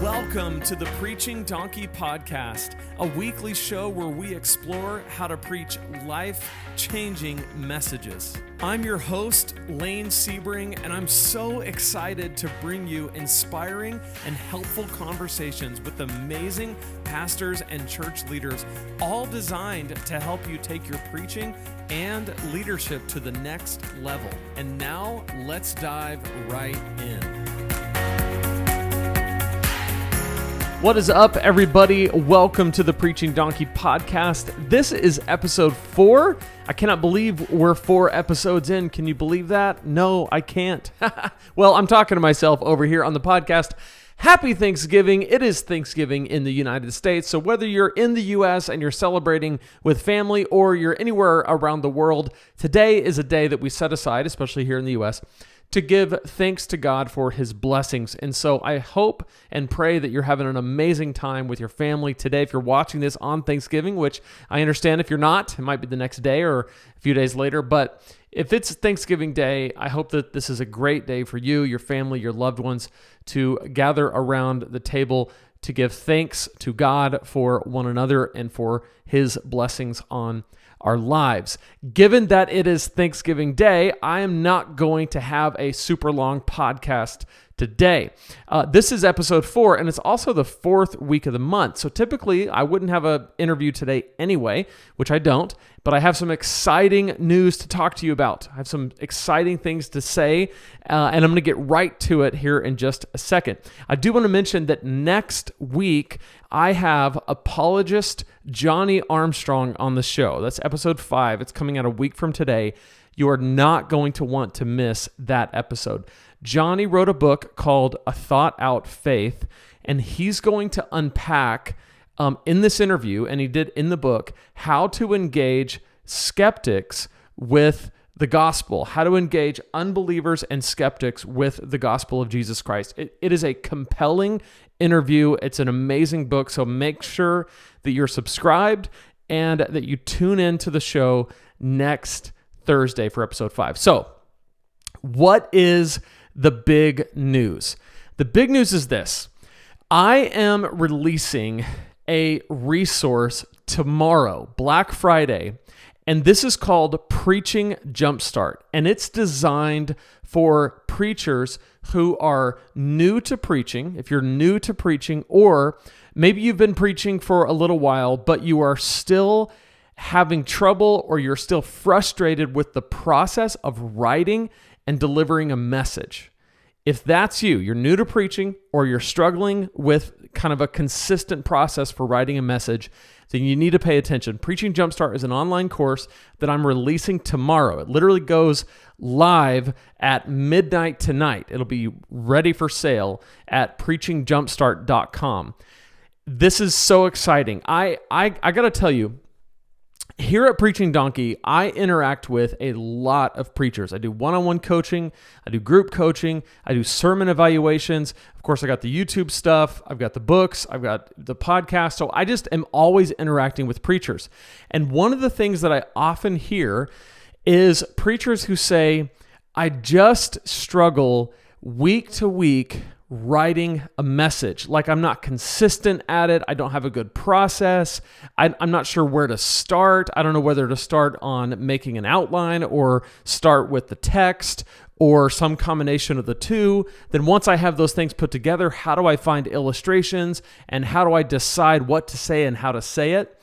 Welcome to the Preaching Donkey Podcast, a weekly show where we explore how to preach life-changing messages. I'm your host, Lane Sebring, and I'm so excited to bring you inspiring and helpful conversations with amazing pastors and church leaders, all designed to help you take your preaching and leadership to the next level. And now, let's dive right in. What is up, everybody? Welcome to the Preaching Donkey Podcast. This is episode 4. I cannot believe we're 4 episodes in. Can you believe that? No, I can't. Well, I'm talking to myself over here on the podcast. Happy Thanksgiving. It is Thanksgiving in the United States. So whether you're in the U.S. and you're celebrating with family or you're anywhere around the world, today is a day that we set aside, especially here in the U.S., to give thanks to God for His blessings. And so I hope and pray that you're having an amazing time with your family today. If you're watching this on Thanksgiving, which I understand if you're not, it might be the next day or a few days later. But if it's Thanksgiving Day, I hope that this is a great day for you, your family, your loved ones to gather around the table to give thanks to God for one another and for His blessings on our lives. Given that it is Thanksgiving Day, I am not going to have a super long podcast today. This is episode 4, and it's also the 4th week of the month. So typically, I wouldn't have an interview today anyway, which I don't, but I have some exciting news to talk to you about. I have some exciting things to say, and I'm going to get right to it here in just a second. I do want to mention that next week, I have apologist Johnny Armstrong on the show. That's episode 5. It's coming out a week from today. You are not going to want to miss that episode. Johnny wrote a book called A Thought Out Faith, and he's going to unpack in this interview, and he did in the book, how to engage skeptics with the gospel, how to engage unbelievers and skeptics with the gospel of Jesus Christ. It is a compelling interview. It's an amazing book, so make sure that you're subscribed and that you tune in to the show next Thursday for episode 5. So, what is the big news? The big news is this. I am releasing a resource tomorrow, Black Friday, and this is called Preaching Jumpstart, and it's designed for preachers who are new to preaching. If you're new to preaching, or maybe you've been preaching for a little while, but you are still having trouble or you're still frustrated with the process of writing and delivering a message. If that's you, you're new to preaching or you're struggling with kind of a consistent process for writing a message, then you need to pay attention. Preaching Jumpstart is an online course that I'm releasing tomorrow. It literally goes live at midnight tonight. It'll be ready for sale at preachingjumpstart.com. This is so exciting. I got to tell you, here at Preaching Donkey, I interact with a lot of preachers. I do one-on-one coaching, I do group coaching, I do sermon evaluations. Of course, I got the YouTube stuff, I've got the books, I've got the podcast. So I just am always interacting with preachers. And one of the things that I often hear is preachers who say, I just struggle week to week writing a message. Like I'm not consistent at it. I don't have a good process. I'm not sure where to start. I don't know whether to start on making an outline or start with the text or some combination of the two. Then once I have those things put together, how do I find illustrations and how do I decide what to say and how to say it?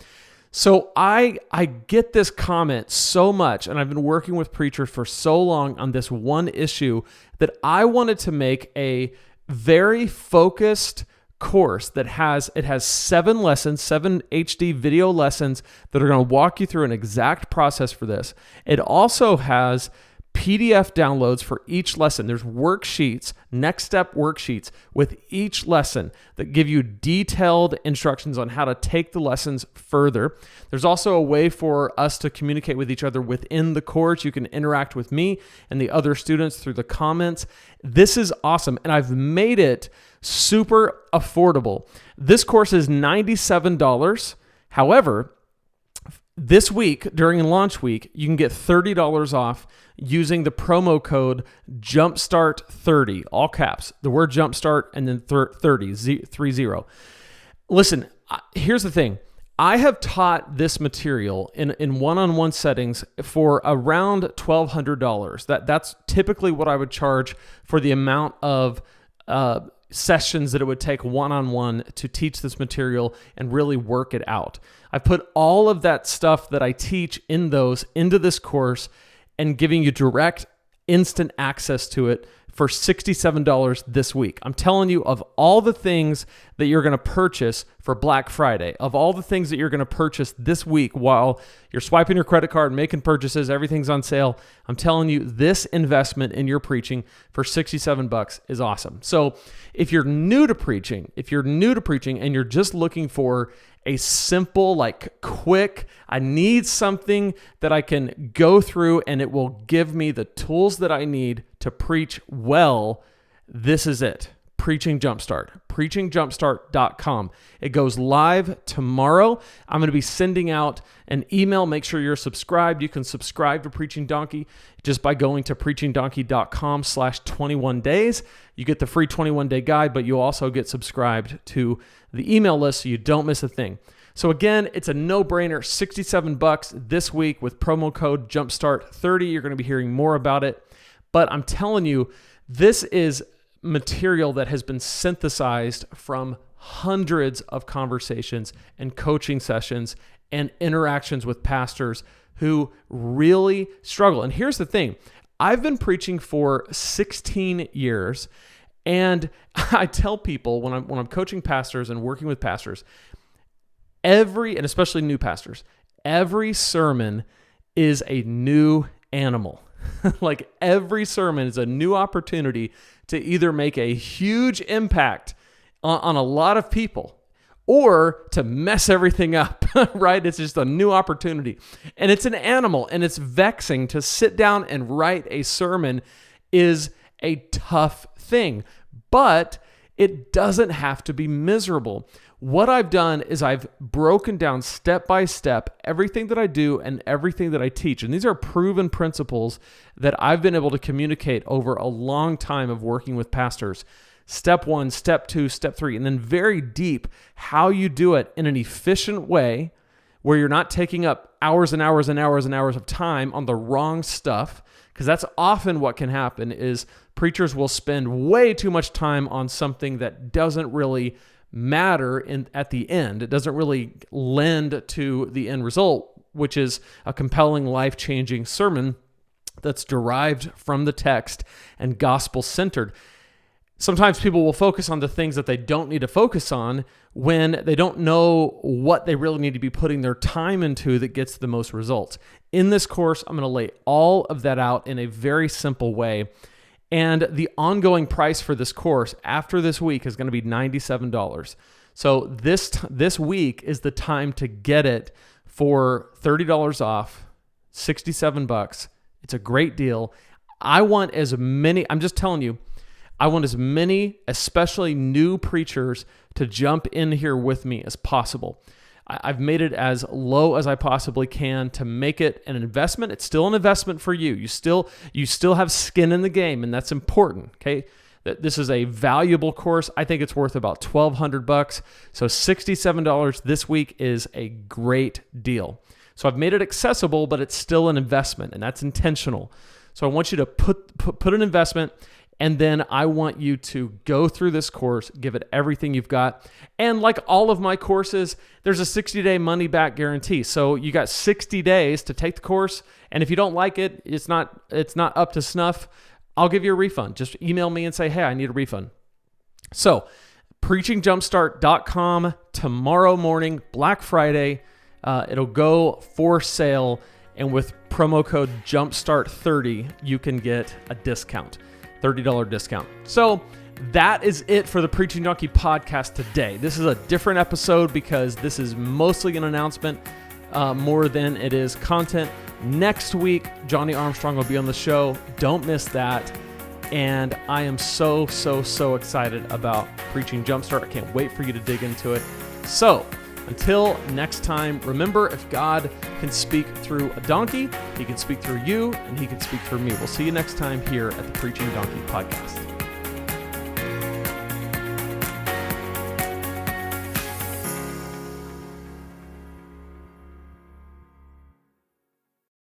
So I get this comment so much, and I've been working with preachers for so long on this one issue that I wanted to make a very focused course that has 7 lessons, 7 HD video lessons that are going to walk you through an exact process for this. It also has PDF downloads for each lesson. There's worksheets, next step worksheets with each lesson that give you detailed instructions on how to take the lessons further. There's also a way for us to communicate with each other within the course. You can interact with me and the other students through the comments. This is awesome, and I've made it super affordable. This course is $97. However, This week, during launch week, you can get $30 off using the promo code JUMPSTART30, all caps, the word JUMPSTART and then 30. Listen, here's the thing. I have taught this material in one-on-one settings for around $1,200. That's typically what I would charge for the amount of sessions that it would take one-on-one to teach this material and really work it out. I've put all of that stuff that I teach into this course and giving you direct, instant access to it for $67 this week. I'm telling you, of all the things that you're going to purchase for Black Friday, of all the things that you're going to purchase this week while you're swiping your credit card, making purchases, everything's on sale, I'm telling you, this investment in your preaching for $67 is awesome. So if you're new to preaching and you're just looking for a simple, quick, I need something that I can go through and it will give me the tools that I need to preach well, this is it. Preaching Jumpstart, preachingjumpstart.com. It goes live tomorrow. I'm going to be sending out an email. Make sure you're subscribed. You can subscribe to Preaching Donkey just by going to preachingdonkey.com/21 days. You get the free 21-day guide, but you'll also get subscribed to the email list so you don't miss a thing. So again, it's a no-brainer, $67 this week with promo code JUMPSTART30. You're going to be hearing more about it. But I'm telling you, this is material that has been synthesized from hundreds of conversations and coaching sessions and interactions with pastors who really struggle. And here's the thing. I've been preaching for 16 years, and I tell people when I'm coaching pastors and working with pastors, and especially new pastors, every sermon is a new animal. Like every sermon is a new opportunity to either make a huge impact on a lot of people or to mess everything up, right? It's just a new opportunity. And it's an animal, and it's vexing to sit down and write a sermon is a tough thing, but it doesn't have to be miserable. What I've done is I've broken down step by step everything that I do and everything that I teach. And these are proven principles that I've been able to communicate over a long time of working with pastors. Step 1, step 2, step 3, and then very deep how you do it in an efficient way where you're not taking up hours and hours and hours and hours of time on the wrong stuff. Because that's often what can happen is preachers will spend way too much time on something that doesn't really matter at the end. It doesn't really lend to the end result, which is a compelling, life-changing sermon that's derived from the text and gospel-centered. Sometimes people will focus on the things that they don't need to focus on when they don't know what they really need to be putting their time into that gets the most results. In this course, I'm going to lay all of that out in a very simple way. And the ongoing price for this course after this week is going to be $97. So this week is the time to get it for $30 off, $67. It's a great deal. I'm just telling you, I want as many, especially new preachers, to jump in here with me as possible. I've made it as low as I possibly can to make it an investment. It's still an investment for you. You still have skin in the game, and that's important, okay? This is a valuable course. I think it's worth about $1,200. So $67 this week is a great deal. So I've made it accessible, but it's still an investment, and that's intentional. So I want you to put an investment, and then I want you to go through this course, give it everything you've got. And like all of my courses, there's a 60-day money-back guarantee. So you got 60 days to take the course, and if you don't like it, it's not up to snuff, I'll give you a refund. Just email me and say, hey, I need a refund. So preachingjumpstart.com tomorrow morning, Black Friday, it'll go for sale, and with promo code JUMPSTART30, you can get a discount. $30 discount. So that is it for the Preaching Donkey podcast today. This is a different episode because this is mostly an announcement more than it is content. Next week, Johnny Armstrong will be on the show. Don't miss that. And I am so excited about Preaching Jumpstart. I can't wait for you to dig into it. So Until next time, remember, if God can speak through a donkey, he can speak through you, and he can speak through me. We'll see you next time here at the Preaching Donkey Podcast.